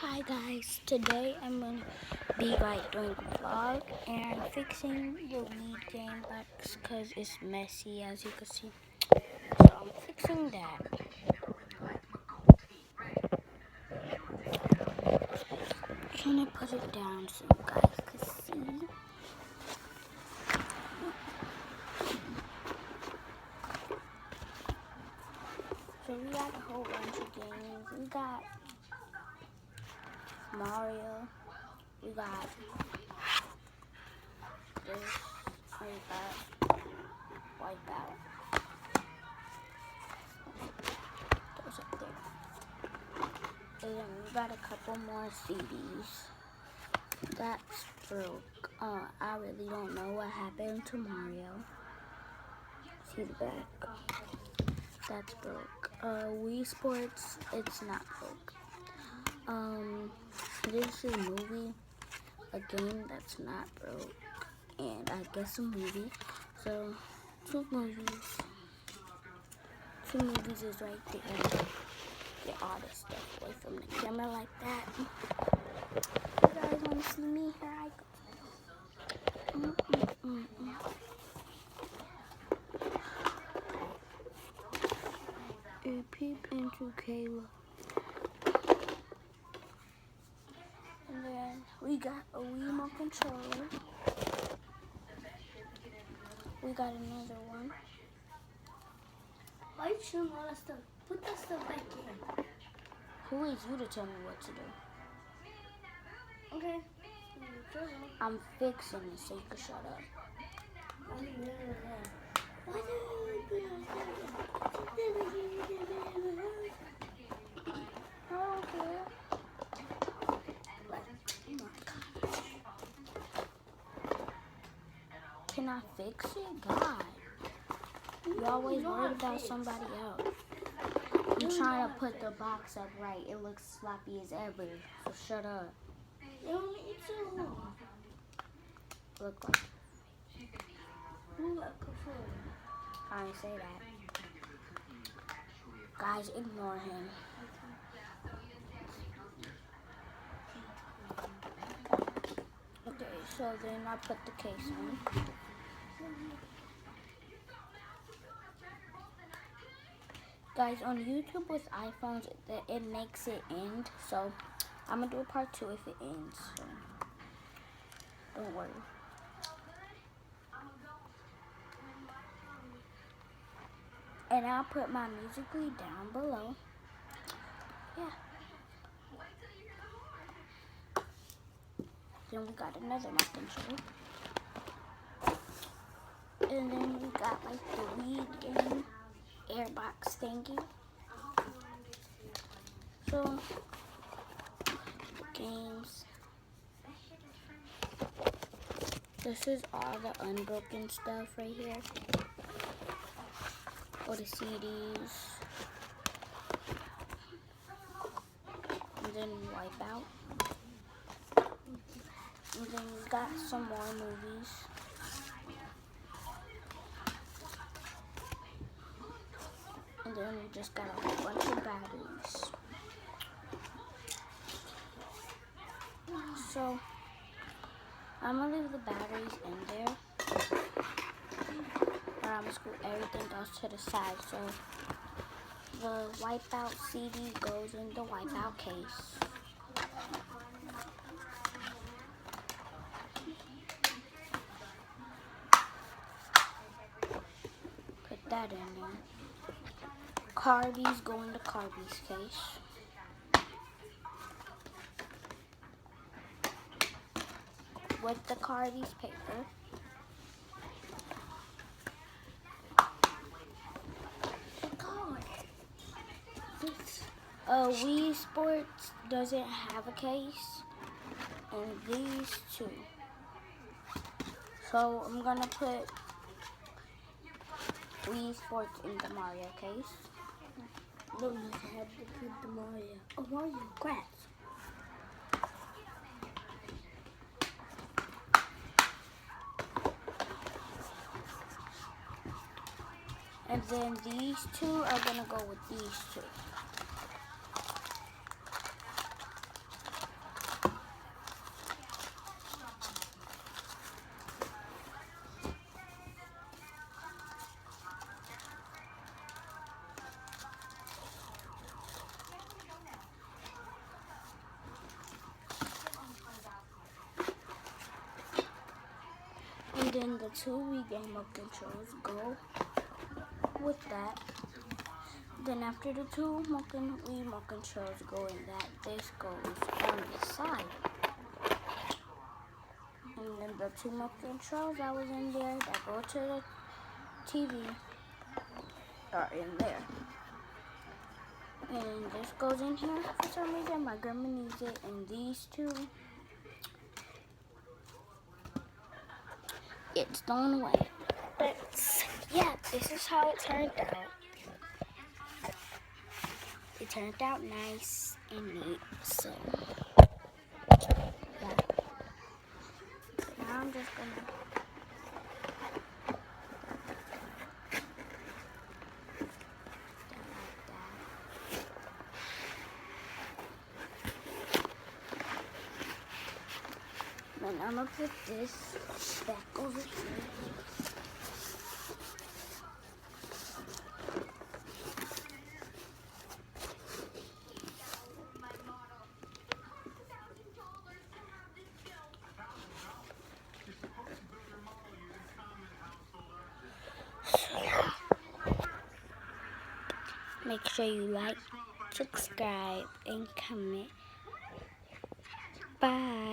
Hi guys, today I'm going to be doing a vlog and fixing the weed game box because it's messy as you can see. So I'm fixing that. I'm trying to put it down so you guys can see. So we got a whole bunch of games. We got Mario. We got this. We got Wipeout. Those up there. And then we got a couple more CDs. That's broke. I really don't know what happened to Mario. See the back. That's broke. Wii Sports, it's not broke. This is a movie, a game that's not broke, and I guess a movie. So, two movies is right there. Get all this stuff away from the camera like that. You guys want to see me? Here I go. A peep into Kayla. And then we got a Wiimote controller. We got another one. Why you showing all that stuff? Put that stuff back in. Who is you to tell me what to do? Okay. I'm fixing it so you can shut up. I don't care. Can I fix it? God. You're always worried about somebody else. I'm trying to put the box up right. It looks sloppy as ever. So shut up. You don't need to. Look like. Who got control? I didn't say that. Guys, ignore him. Okay, so then I put the case on. Guys, on YouTube with iPhones, it makes it end. So I'm going to do a part 2 if it ends. So don't worry. And I'll put my Musical.ly down below. Yeah. Then we got another mic control. And then we got like the weed game airbox thingy. So, games. This is all the unbroken stuff right here. Or the CDs. And then Wipeout. And then we got some more movies. And then we just got a whole bunch of batteries. So, I'm going to leave the batteries in there. But I'm going to screw everything else to the side. So, the Wipeout CD goes in the Wipeout case. Put that in there. Carbies go in the Carbies case. With the Carbies paper. Wii Sports doesn't have a case, and these two. So I'm gonna put Wii Sports in the Mario case. No, you have to put the Mario. Oh, Mario, crap. And then these two are gonna go with these two. then the two Wii remote controls go with that. Then after the two Wii remote controls go in that, this goes on the side. And then the two remote controls that was in there that go to the TV are in there. And this goes in here for some reason. My grandma needs it. And these two, it's thrown away. But yeah, this is how it turned out. It turned out nice and neat. So yeah. Now I'm just gonna and I'm gonna put this back over here. Make sure you like, subscribe, and comment. Bye.